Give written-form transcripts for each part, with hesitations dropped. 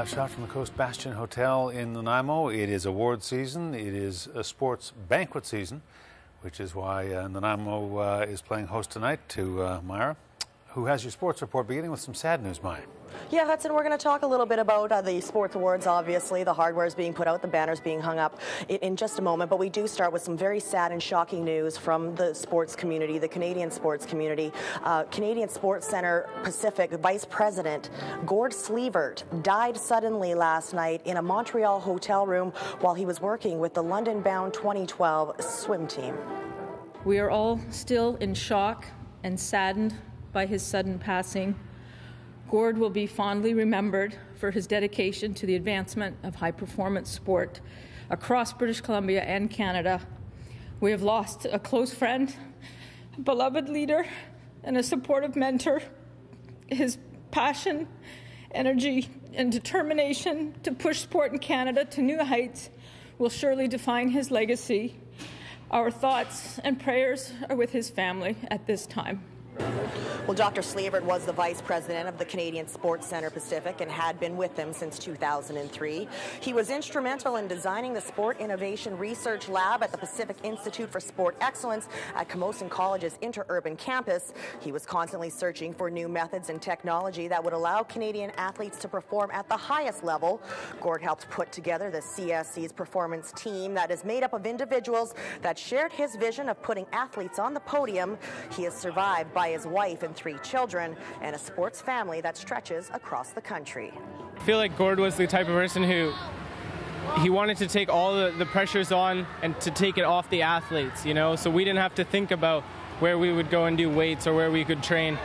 live shot from the Coast Bastion Hotel in Nanaimo. It is award season. It is a sports banquet season, which is why Nanaimo is playing host tonight to Myra, who has your sports report, beginning with some sad news, Maya. Yeah, Hudson, we're going to talk a little bit about the sports awards, obviously. The hardware is being put out, the banners being hung up in just a moment. But we do start with some very sad and shocking news from the sports community, the Canadian sports community. Canadian Sports Centre Pacific Vice President Gord Sleivert died suddenly last night in a Montreal hotel room while he was working with the London-bound 2012 swim team. We are all still in shock and saddened by his sudden passing. Gord will be fondly remembered for his dedication to the advancement of high-performance sport across British Columbia and Canada. We have lost a close friend, beloved leader, and a supportive mentor. His passion, energy, and determination to push sport in Canada to new heights will surely define his legacy. Our thoughts and prayers are with his family at this time. Well, Dr. Sleivert was the vice president of the Canadian Sports Centre Pacific and had been with them since 2003. He was instrumental in designing the Sport Innovation Research Lab at the Pacific Institute for Sport Excellence at Camosun College's interurban campus. He was constantly searching for new methods and technology that would allow Canadian athletes to perform at the highest level. Gord helped put together the CSC's performance team that is made up of individuals that shared his vision of putting athletes on the podium. He is survived by his wife and 3 children and a sports family that stretches across the country. I feel like Gord was the type of person who he wanted to take all the pressures on and to take it off the athletes, you know, so we didn't have to think about where we would go and do weights or where we could train.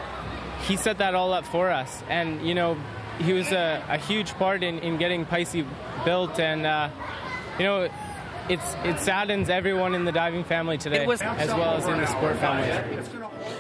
He set that all up for us, and, you know, he was a huge part in getting Pisces built, and, you know, it saddens everyone in the diving family today, as well as in the sport family.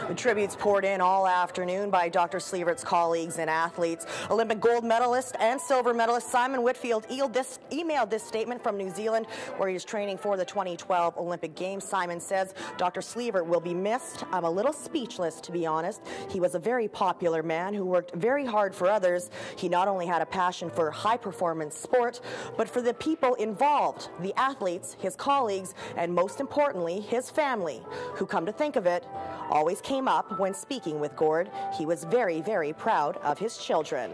The tributes poured in all afternoon by Dr. Sleivert's colleagues and athletes. Olympic gold medalist and silver medalist Simon Whitfield emailed this statement from New Zealand, where he is training for the 2012 Olympic Games. Simon says, Dr. Sleivert will be missed. I'm a little speechless, to be honest. He was a very popular man who worked very hard for others. He not only had a passion for high-performance sport, but for the people involved, the athletes, his colleagues, and most importantly, his family, who, come to think of it, always came up when speaking with Gord. He was very, very proud of his children.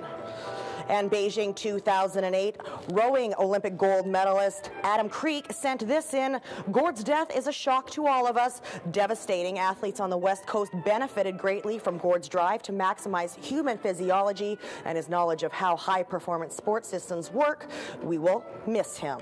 And Beijing 2008 rowing Olympic gold medalist Adam Creek sent this in. Gord's death is a shock to all of us. Devastating. Athletes on the West Coast benefited greatly from Gord's drive to maximize human physiology and his knowledge of how high-performance sports systems work. We will miss him.